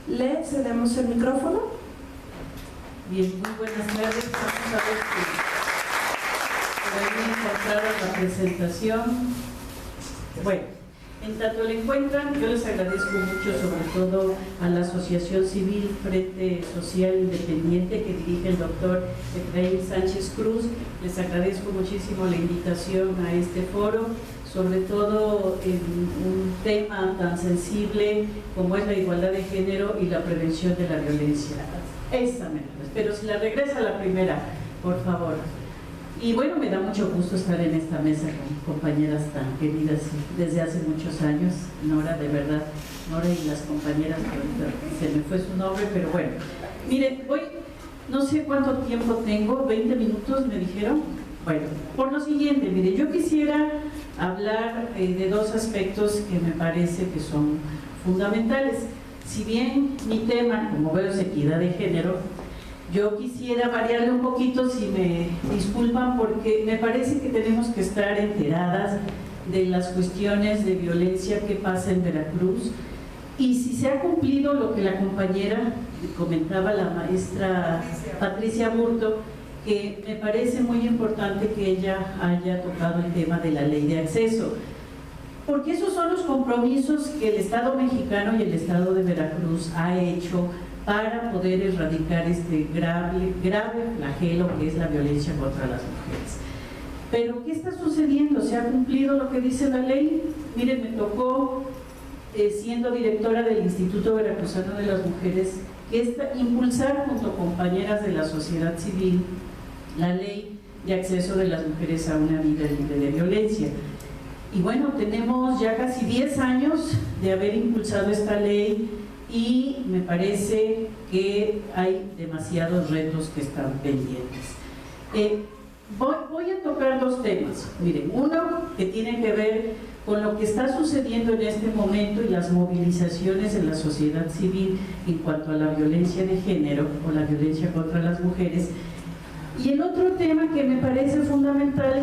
Le cedemos el micrófono. Bien, muy buenas tardes. Vamos a ver si por ahí encontraron la presentación. Bueno, en tanto le encuentran, yo les agradezco mucho, sobre todo a la Asociación Civil Frente Social Independiente que dirige el doctor Efraín Sánchez Cruz. Les agradezco muchísimo la invitación a este foro, sobre todo en un tema tan sensible como es la igualdad de género y la prevención de la violencia. Esta me la, pero si la regresa a la primera, por favor. Y bueno, me da mucho gusto estar en esta mesa con compañeras tan queridas desde hace muchos años. Nora, de verdad, Nora y las compañeras, que se me fue su nombre, pero bueno. Miren, hoy no sé cuánto tiempo tengo, 20 minutos me dijeron. Bueno, por lo siguiente, mire, yo quisiera hablar de dos aspectos que me parece que son fundamentales. Si bien mi tema, como veo, es equidad de género, yo quisiera variarle un poquito, si me disculpan, porque me parece que tenemos que estar enteradas de las cuestiones de violencia que pasa en Veracruz y si se ha cumplido lo que la compañera comentaba, la maestra Patricia Burto, que me parece muy importante que ella haya tocado el tema de la ley de acceso, porque esos son los compromisos que el Estado mexicano y el Estado de Veracruz ha hecho para poder erradicar este grave flagelo que es la violencia contra las mujeres. Pero ¿qué está sucediendo? ¿Se ha cumplido lo que dice la ley? Miren, me tocó, siendo directora del Instituto Veracruzano de las Mujeres, impulsar junto a compañeras de la sociedad civil la ley de acceso de las mujeres a una vida libre de violencia. Y bueno, tenemos ya casi 10 años de haber impulsado esta ley y me parece que hay demasiados retos que están pendientes. Voy a tocar dos temas. Miren, uno que tiene que ver con lo que está sucediendo en este momento y las movilizaciones en la sociedad civil en cuanto a la violencia de género o la violencia contra las mujeres. Y el otro tema que me parece fundamental,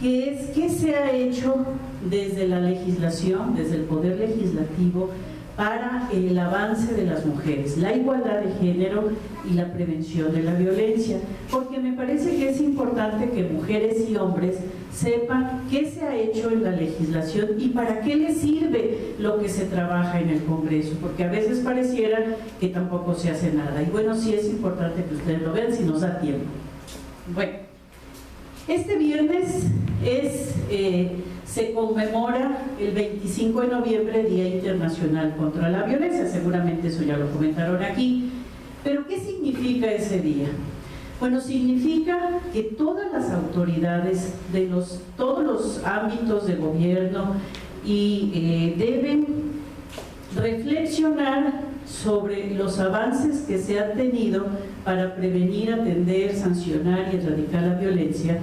que es qué se ha hecho desde la legislación, desde el poder legislativo, para el avance de las mujeres, la igualdad de género y la prevención de la violencia, porque me parece que es importante que mujeres y hombres sepan qué se ha hecho en la legislación y para qué les sirve lo que se trabaja en el Congreso, porque a veces pareciera que tampoco se hace nada, y bueno, sí es importante que ustedes lo vean si nos da tiempo. Bueno, este viernes se conmemora el 25 de noviembre, Día Internacional contra la Violencia, seguramente eso ya lo comentaron aquí, pero ¿qué significa ese día? Bueno, significa que todas las autoridades de todos los ámbitos de gobierno deben reflexionar sobre los avances que se han tenido para prevenir, atender, sancionar y erradicar la violencia,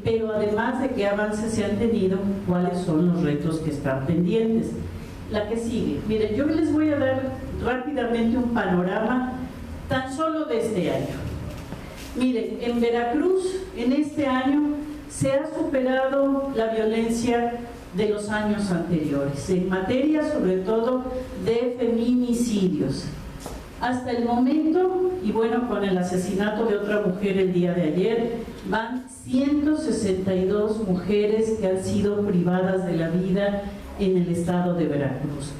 pero además de qué avances se han tenido, cuáles son los retos que están pendientes. La que sigue, miren, yo les voy a dar rápidamente un panorama tan solo de este año. Miren, en Veracruz, en este año, se ha superado la violencia de los años anteriores, en materia sobre todo de feminicidios. Hasta el momento, y bueno, con el asesinato de otra mujer el día de ayer, van 162 mujeres que han sido privadas de la vida en el estado de Veracruz.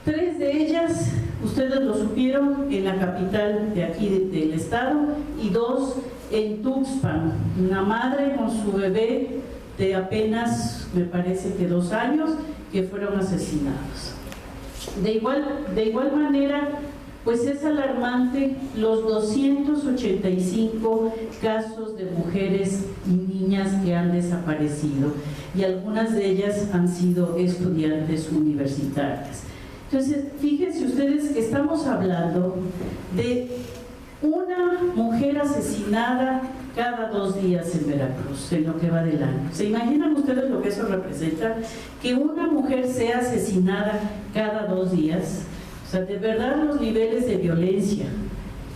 3 de ellas, ustedes lo supieron, en la capital de aquí del estado, y 2 en Tuxpan, una madre con su bebé de apenas, me parece que 2 años, que fueron asesinados. De igual manera, pues es alarmante los 285 casos de mujeres y niñas que han desaparecido, y algunas de ellas han sido estudiantes universitarias. Entonces, fíjense ustedes que estamos hablando de una mujer asesinada cada 2 días en Veracruz, en lo que va del año. ¿Se imaginan ustedes lo que eso representa? Que una mujer sea asesinada cada 2 días. O sea, de verdad los niveles de violencia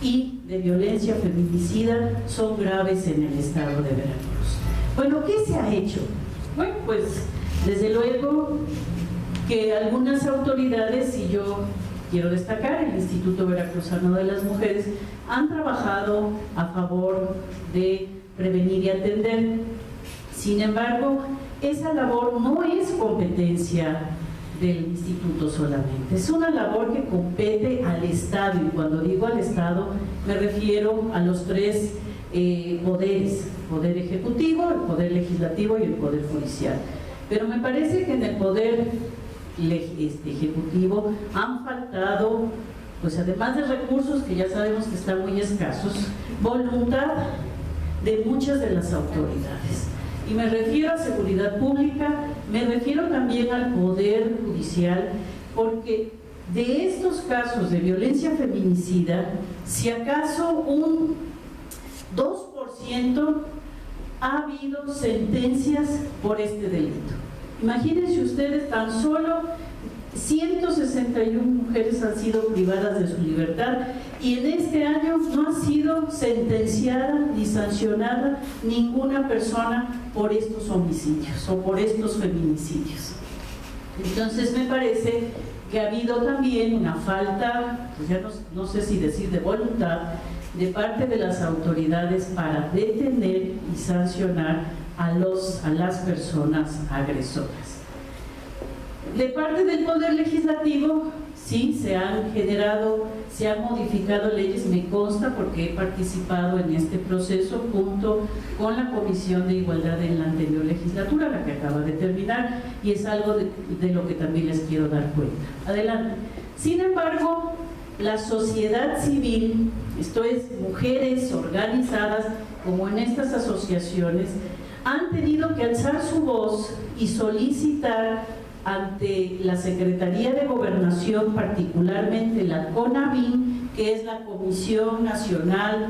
y de violencia feminicida son graves en el estado de Veracruz. Bueno, ¿qué se ha hecho? Bueno, pues desde luego que algunas autoridades, y yo quiero destacar, el Instituto Veracruzano de las Mujeres han trabajado a favor de prevenir y atender. Sin embargo, esa labor no es competencia del instituto solamente, es una labor que compete al Estado, y cuando digo al Estado me refiero a los tres poderes: poder ejecutivo, el poder legislativo y el poder judicial. Pero me parece que en el poder ejecutivo han faltado, pues además de recursos que ya sabemos que están muy escasos, voluntad de muchas de las autoridades. Y me refiero a seguridad pública, me refiero también al poder judicial, porque de estos casos de violencia feminicida, si acaso un 2% ha habido sentencias por este delito. Imagínense ustedes, tan solo 161 mujeres han sido privadas de su libertad, y en este año no ha sido sentenciada ni sancionada ninguna persona por estos homicidios o por estos feminicidios. Entonces me parece que ha habido también una falta, pues ya no sé si decir de voluntad, de parte de las autoridades para detener y sancionar a las personas agresoras. De parte del Poder Legislativo, sí, se han modificado leyes, me consta porque he participado en este proceso junto con la Comisión de Igualdad en la anterior legislatura, la que acaba de terminar, y es algo de lo que también les quiero dar cuenta. Adelante. Sin embargo, la sociedad civil, esto es, mujeres organizadas, como en estas asociaciones, han tenido que alzar su voz y solicitar ante la Secretaría de Gobernación, particularmente la CONAVIM, que es la Comisión Nacional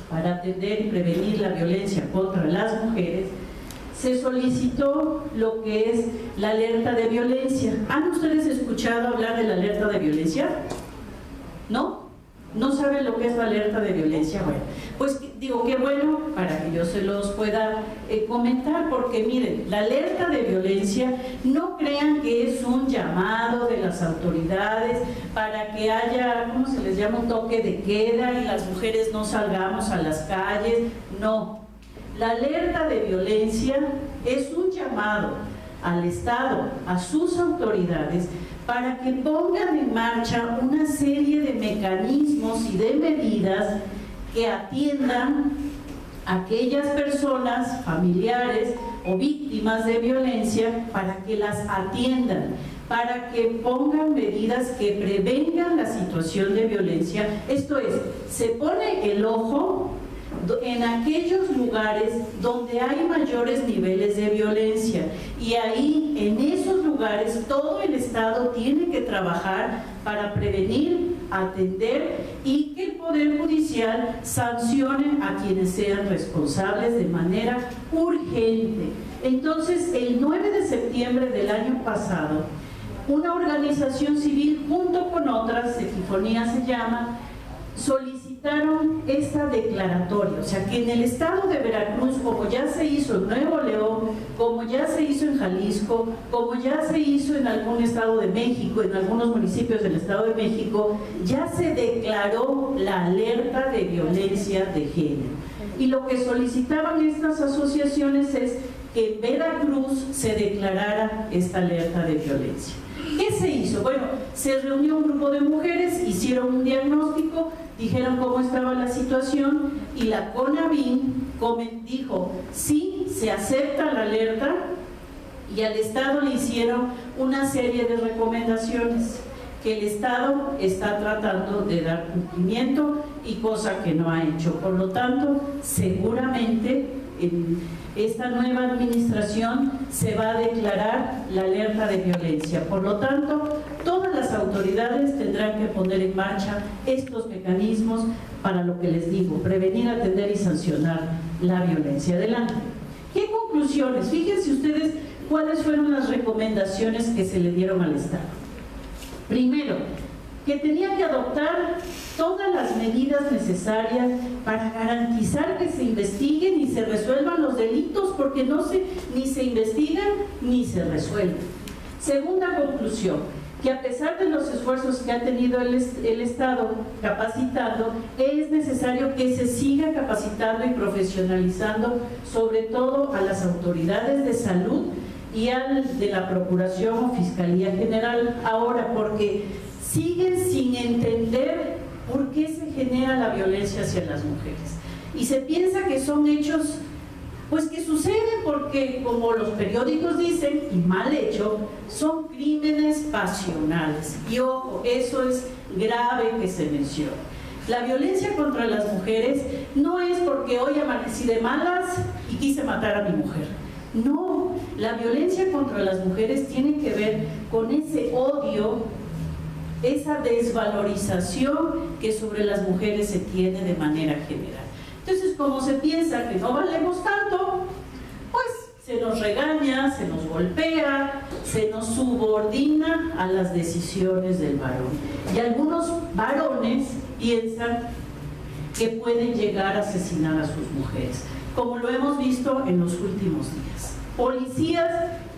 para Atender y Prevenir la Violencia contra las Mujeres, se solicitó lo que es la alerta de violencia. ¿Han ustedes escuchado hablar de la alerta de violencia? ¿No? ¿No saben lo que es la alerta de violencia? Bueno, pues digo, qué bueno para que yo se los pueda comentar, porque miren, la alerta de violencia, no crean que es un llamado de las autoridades para que haya, ¿cómo se les llama?, un toque de queda y las mujeres no salgamos a las calles. No, la alerta de violencia es un llamado al Estado, a sus autoridades, para que pongan en marcha una serie de mecanismos y de medidas que atiendan a aquellas personas, familiares o víctimas de violencia, para que las atiendan, para que pongan medidas que prevengan la situación de violencia. Esto es, se pone el ojo en aquellos lugares donde hay mayores niveles de violencia, y ahí, en esos lugares, todo el Estado tiene que trabajar para prevenir, atender, y que el Poder Judicial sancione a quienes sean responsables de manera urgente. Entonces, el 9 de septiembre del año pasado, una organización civil junto con otras, Epifonía se llama, solicitaron esta declaratoria, o sea, que en el estado de Veracruz, como ya se hizo en Nuevo León, como ya se hizo en Jalisco, como ya se hizo en algún estado de México, en algunos municipios del estado de México, ya se declaró la alerta de violencia de género. Y lo que solicitaban estas asociaciones es que en Veracruz se declarara esta alerta de violencia. ¿Qué se hizo? Bueno, se reunió un grupo de mujeres, hicieron un diagnóstico, dijeron cómo estaba la situación, y la CONAVIM dijo, sí, se acepta la alerta, y al Estado le hicieron una serie de recomendaciones que el Estado está tratando de dar cumplimiento, y cosa que no ha hecho. Por lo tanto, seguramente en esta nueva administración se va a declarar la alerta de violencia. Por lo tanto, todas las autoridades tendrán que poner en marcha estos mecanismos para lo que les digo, prevenir, atender y sancionar la violencia. Adelante. ¿Qué conclusiones? Fíjense ustedes cuáles fueron las recomendaciones que se le dieron al Estado. Primero, que tenía que adoptar todas las medidas necesarias para garantizar que se investiguen y se resuelvan los delitos, porque ni se investigan ni se resuelven. Segunda conclusión, que a pesar de los esfuerzos que ha tenido el Estado capacitando, es necesario que se siga capacitando y profesionalizando, sobre todo a las autoridades de salud y al de la Procuración o Fiscalía General ahora, porque siguen sin entender por qué se genera la violencia hacia las mujeres. Y se piensa que son hechos pues que suceden porque, como los periódicos dicen, y mal hecho, son crímenes pasionales. Y ojo, eso es grave que se mencione. La violencia contra las mujeres no es porque hoy amanecí de malas y quise matar a mi mujer. No, la violencia contra las mujeres tiene que ver con ese odio, esa desvalorización que sobre las mujeres se tiene de manera general. Entonces, como se piensa que no valemos tanto, pues se nos regaña, se nos golpea, se nos subordina a las decisiones del varón. Y algunos varones piensan que pueden llegar a asesinar a sus mujeres, como lo hemos visto en los últimos días. Policías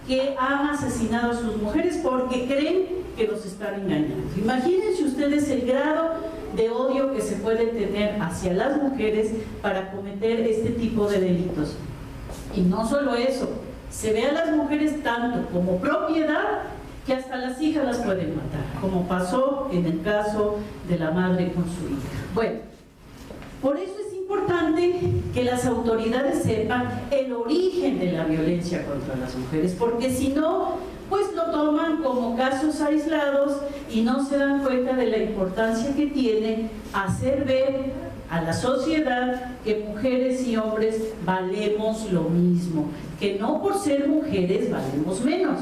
que han asesinado a sus mujeres porque creen que los están engañando. Imagínense ustedes el grado de odio que se puede tener hacia las mujeres para cometer este tipo de delitos. Y no solo eso, se ve a las mujeres tanto como propiedad que hasta las hijas las pueden matar, como pasó en el caso de la madre con su hija. Bueno, por eso es importante que las autoridades sepan el origen de la violencia contra las mujeres, porque si no, pues lo toman como casos aislados y no se dan cuenta de la importancia que tiene hacer ver a la sociedad que mujeres y hombres valemos lo mismo, que no por ser mujeres valemos menos,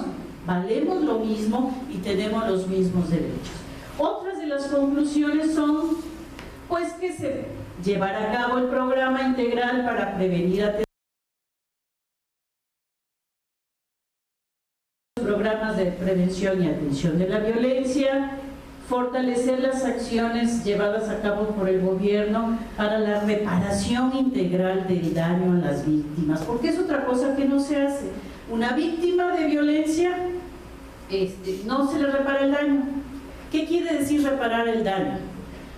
valemos lo mismo y tenemos los mismos derechos. Otras de las conclusiones son, pues, que se llevará a cabo el programa integral para prevenir programas de prevención y atención de la violencia, fortalecer las acciones llevadas a cabo por el gobierno para la reparación integral del daño a las víctimas, porque es otra cosa que no se hace. Una víctima de violencia no se le repara el daño. ¿Qué quiere decir reparar el daño?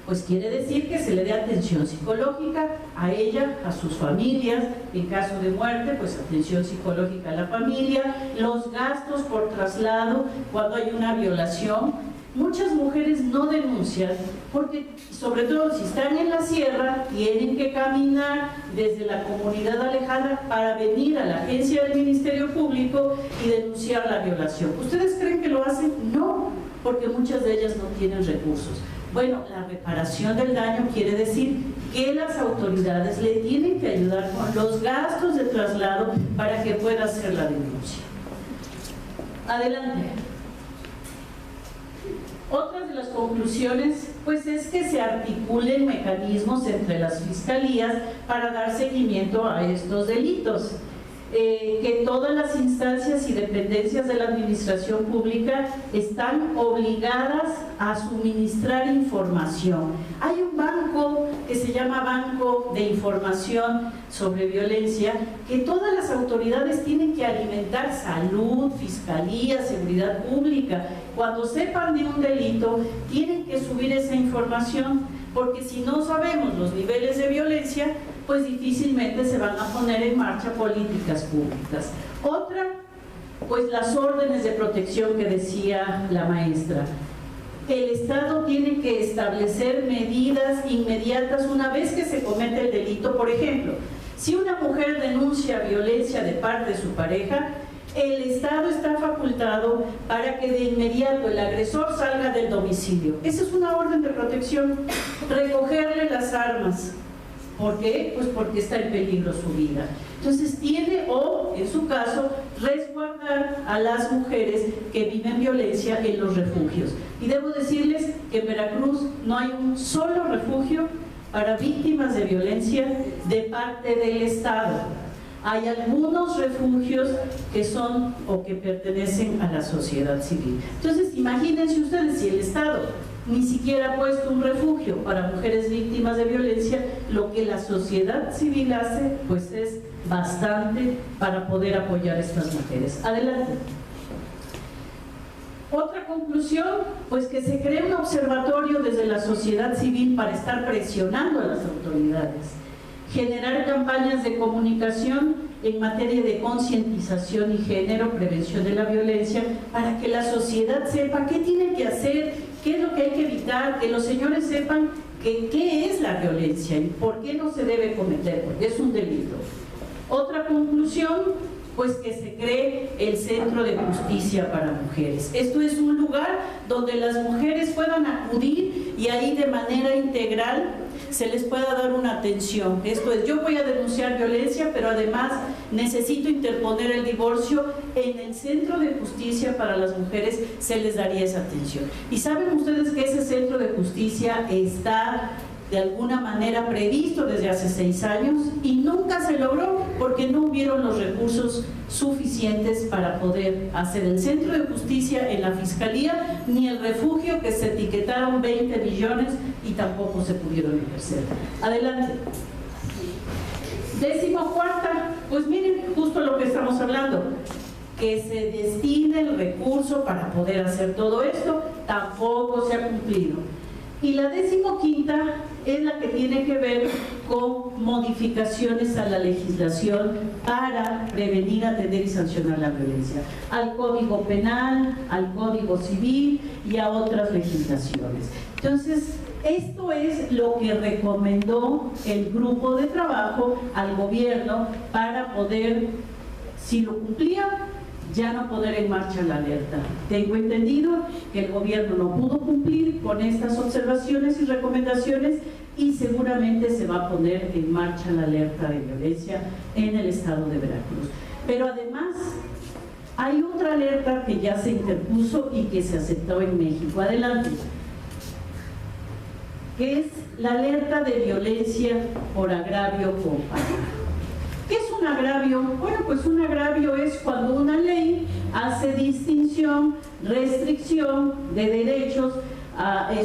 Pues quiere decir que se le dé atención psicológica a ella, a sus familias, en caso de muerte, pues atención psicológica a la familia, los gastos por traslado cuando hay una violación. Muchas mujeres no denuncian porque, sobre todo si están en la sierra, tienen que caminar desde la comunidad alejada para venir a la agencia del Ministerio Público y denunciar la violación. ¿Ustedes creen que lo hacen? No, porque muchas de ellas no tienen recursos. Bueno, la reparación del daño quiere decir que las autoridades le tienen que ayudar con los gastos de traslado para que pueda hacer la denuncia. Adelante. Otra de las conclusiones, pues, es que se articulen mecanismos entre las fiscalías para dar seguimiento a estos delitos. Que todas las instancias y dependencias de la administración pública están obligadas a suministrar información. Hay un banco que se llama Banco de Información sobre Violencia, que todas las autoridades tienen que alimentar: salud, fiscalía, seguridad pública. Cuando sepan de un delito, tienen que subir esa información, porque si no sabemos los niveles de violencia, pues difícilmente se van a poner en marcha políticas públicas. Otra, pues las órdenes de protección que decía la maestra. El Estado tiene que establecer medidas inmediatas una vez que se comete el delito. Por ejemplo, si una mujer denuncia violencia de parte de su pareja, el Estado está facultado para que de inmediato el agresor salga del domicilio. Esa es una orden de protección. Recogerle las armas. ¿Por qué? Pues porque está en peligro su vida. Entonces tiene, o en su caso, resguardar a las mujeres que viven violencia en los refugios. Y debo decirles que en Veracruz no hay un solo refugio para víctimas de violencia de parte del Estado. Hay algunos refugios que son o que pertenecen a la sociedad civil. Entonces, imagínense ustedes, si el Estado ni siquiera ha puesto un refugio para mujeres víctimas de violencia, lo que la sociedad civil hace, pues es bastante para poder apoyar a estas mujeres. Adelante. Otra conclusión, pues que se cree un observatorio desde la sociedad civil para estar presionando a las autoridades, generar campañas de comunicación en materia de concientización y género, prevención de la violencia, para que la sociedad sepa qué tiene que hacer, qué es lo que hay que evitar, que los señores sepan qué es la violencia y por qué no se debe cometer, porque es un delito. Otra conclusión, pues que se cree el Centro de Justicia para Mujeres. Esto es un lugar donde las mujeres puedan acudir y ahí de manera integral se les pueda dar una atención. Esto es, yo voy a denunciar violencia, pero además necesito interponer el divorcio. En el Centro de Justicia para las Mujeres se les daría esa atención. Y saben ustedes que ese Centro de Justicia está de alguna manera previsto desde hace 6 años y nunca se logró porque no hubieron los recursos suficientes para poder hacer el Centro de Justicia en la Fiscalía, ni el refugio, que se etiquetaron 20 millones y tampoco se pudieron ejercer. Adelante. 14ª, pues miren justo lo que estamos hablando, que se destine el recurso para poder hacer todo esto, tampoco se ha cumplido. Y la 15ª es la que tiene que ver con modificaciones a la legislación para prevenir, atender y sancionar la violencia, al Código Penal, al Código Civil y a otras legislaciones. Entonces, esto es lo que recomendó el grupo de trabajo al gobierno para poder, si lo cumplía, ya no poner en marcha la alerta. Tengo entendido que el gobierno no pudo cumplir con estas observaciones y recomendaciones y seguramente se va a poner en marcha la alerta de violencia en el estado de Veracruz. Pero además hay otra alerta que ya se interpuso y que se aceptó en México. Adelante. Que es la alerta de violencia por agravio con pareja. ¿Qué es un agravio? Bueno, pues un agravio es cuando una ley hace distinción, restricción de derechos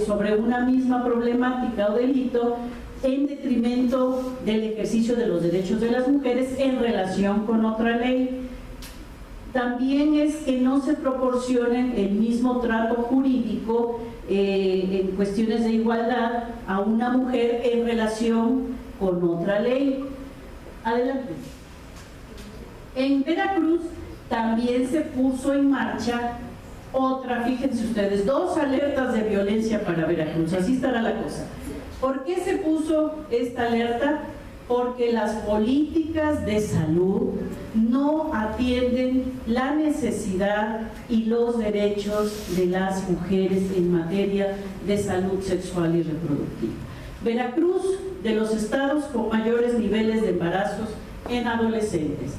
sobre una misma problemática o delito en detrimento del ejercicio de los derechos de las mujeres en relación con otra ley. También es que no se proporcione el mismo trato jurídico en cuestiones de igualdad a una mujer en relación con otra ley. Adelante. En Veracruz también se puso en marcha otra, fíjense ustedes, 2 alertas de violencia para Veracruz, así estará la cosa. ¿Por qué se puso esta alerta? Porque las políticas de salud no atienden la necesidad y los derechos de las mujeres en materia de salud sexual y reproductiva. Veracruz, de los estados con mayores niveles de embarazos en adolescentes.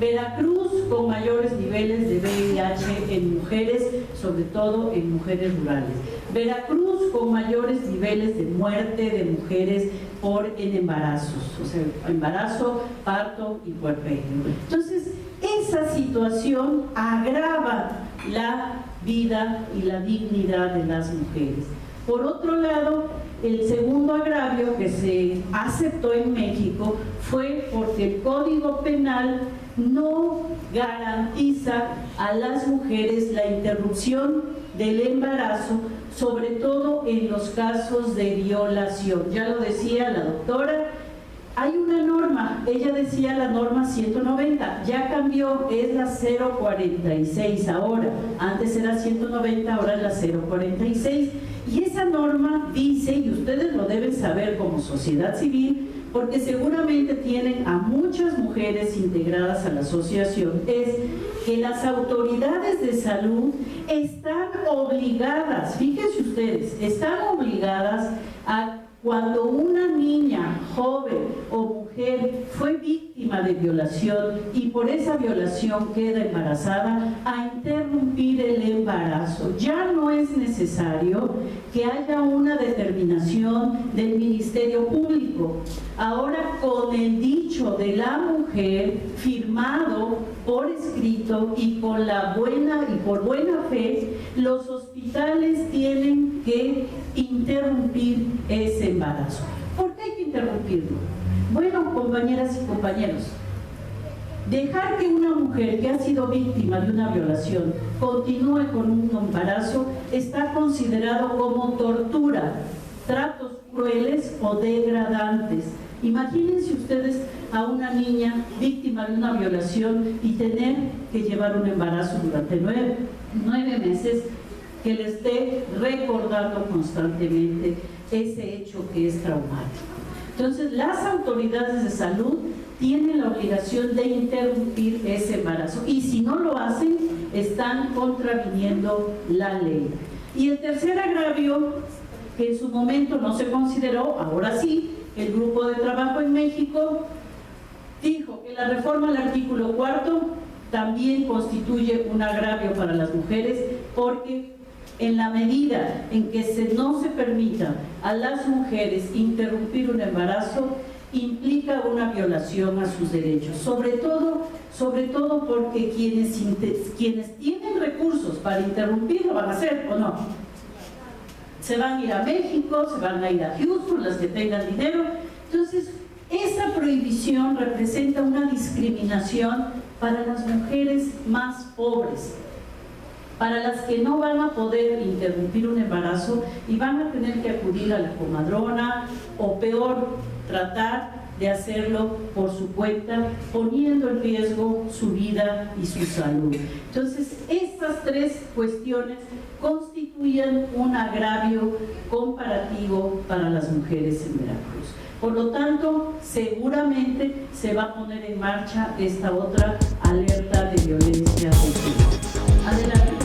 Veracruz con mayores niveles de VIH en mujeres, sobre todo en mujeres rurales. Veracruz con mayores niveles de muerte de mujeres en embarazos, o sea, embarazo, parto y puerperio. Entonces, esa situación agrava la vida y la dignidad de las mujeres. Por otro lado, el segundo agravio que se aceptó en México fue porque el Código Penal no garantiza a las mujeres la interrupción del embarazo, sobre todo en los casos de violación. Ya lo decía la doctora, hay una norma, ella decía la norma 190, ya cambió, es la 046 ahora, antes era 190, ahora es la 046, y esa norma dice, y ustedes lo deben saber como sociedad civil, porque seguramente tienen a muchas mujeres integradas a la asociación, es que las autoridades de salud están obligadas, fíjense ustedes, están obligadas a cuando una niña, joven o mujer fue víctima de violación y por esa violación queda embarazada, a interrumpir el embarazo. Ya no es necesario que haya una determinación del Ministerio Público. Ahora, con el dicho de la mujer firmado por escrito y con por buena fe, los hospitales tienen que interrumpir ese embarazo. ¿Por qué hay que interrumpirlo? Bueno, compañeras y compañeros, Dejar que una mujer que ha sido víctima de una violación continúe con un embarazo está considerado como tortura, tratos crueles o degradantes. Imagínense ustedes a una niña víctima de una violación y tener que llevar un embarazo durante 9 meses, que le esté recordando constantemente ese hecho que es traumático. Entonces, las autoridades de salud tienen la obligación de interrumpir ese embarazo y si no lo hacen, están contraviniendo la ley. Y el tercer agravio, que en su momento no se consideró, ahora sí, el grupo de trabajo en México dijo que la reforma al artículo 4 también constituye un agravio para las mujeres, porque en la medida en que no se permita a las mujeres interrumpir un embarazo, implica una violación a sus derechos, sobre todo porque quienes tienen recursos para interrumpirlo van a hacer, ¿o no? Se van a ir a México, se van a ir a Houston, las que tengan dinero. Entonces, esa prohibición representa una discriminación para las mujeres más pobres, para las que no van a poder interrumpir un embarazo y van a tener que acudir a la comadrona o peor, tratar de hacerlo por su cuenta, poniendo en riesgo su vida y su salud. Entonces, estas tres cuestiones constituyen un agravio comparativo para las mujeres en Veracruz. Por lo tanto, seguramente se va a poner en marcha esta otra alerta de violencia de género. Adelante.